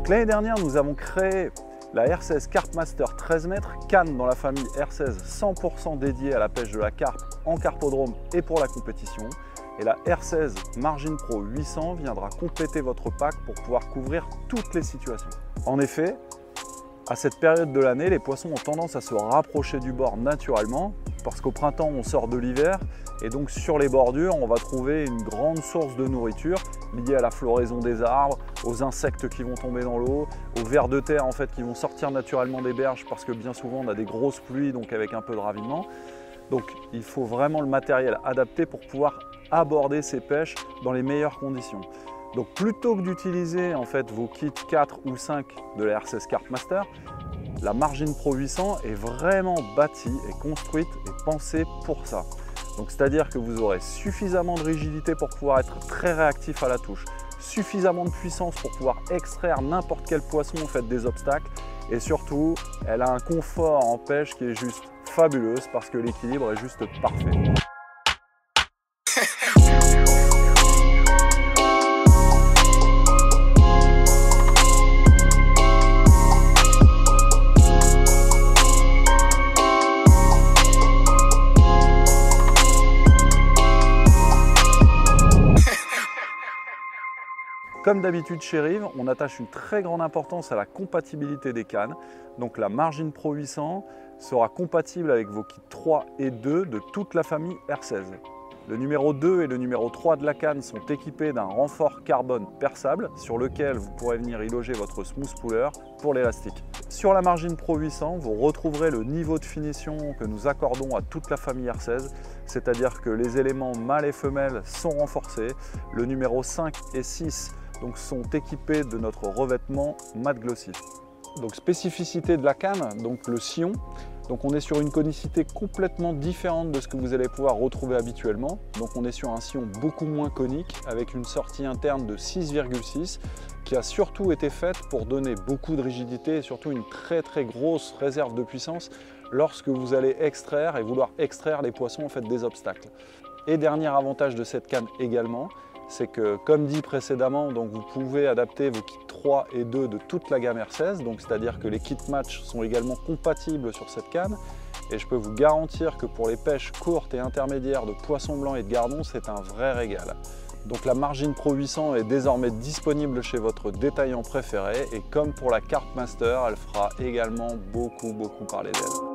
Donc l'année dernière, nous avons créé la R16 Carp Master 13 mètres, canne dans la famille R16 100% dédiée à la pêche de la carpe en carpodrome et pour la compétition. Et la R16 Margin Pro 800 viendra compléter votre pack pour pouvoir couvrir toutes les situations. En effet, à cette période de l'année, les poissons ont tendance à se rapprocher du bord naturellement parce qu'au printemps, on sort de l'hiver et donc sur les bordures, on va trouver une grande source de nourriture liée à la floraison des arbres, aux insectes qui vont tomber dans l'eau, aux vers de terre en fait, qui vont sortir naturellement des berges parce que bien souvent, on a des grosses pluies donc avec un peu de ravinement. Donc il faut vraiment le matériel adapté pour pouvoir aborder ces pêches dans les meilleures conditions. Donc plutôt que d'utiliser en fait vos kits 4 ou 5 de la R16 Carp Master, la Margin Pro 800 est vraiment bâtie et construite et pensée pour ça. Donc c'est-à-dire que vous aurez suffisamment de rigidité pour pouvoir être très réactif à la touche, suffisamment de puissance pour pouvoir extraire n'importe quel poisson en fait des obstacles et surtout elle a un confort en pêche qui est juste fabuleuse parce que l'équilibre est juste parfait. Comme d'habitude chez Rive, on attache une très grande importance à la compatibilité des cannes. Donc la Margin Pro 800 sera compatible avec vos kits 3 et 2 de toute la famille R16. Le numéro 2 et le numéro 3 de la canne sont équipés d'un renfort carbone perçable sur lequel vous pourrez venir y loger votre smooth puller pour l'élastique. Sur la Margin Pro 800, vous retrouverez le niveau de finition que nous accordons à toute la famille R16, c'est-à-dire que les éléments mâles et femelles sont renforcés. Le numéro 5 et 6 donc, sont équipés de notre revêtement mat glossy. Donc spécificité de la canne, donc le sillon. Donc on est sur une conicité complètement différente de ce que vous allez pouvoir retrouver habituellement. Donc on est sur un sillon beaucoup moins conique avec une sortie interne de 6,6 qui a surtout été faite pour donner beaucoup de rigidité et surtout une très grosse réserve de puissance lorsque vous allez extraire et vouloir extraire les poissons en fait des obstacles. Et dernier avantage de cette canne également, c'est que comme dit précédemment, donc vous pouvez adapter vos kits 3 et 2 de toute la gamme R16, donc c'est-à-dire que les kits match sont également compatibles sur cette canne et je peux vous garantir que pour les pêches courtes et intermédiaires de poissons blancs et de gardons, c'est un vrai régal. Donc la Margin Pro 800 est désormais disponible chez votre détaillant préféré et comme pour la Carp Master, elle fera également beaucoup parler d'elle.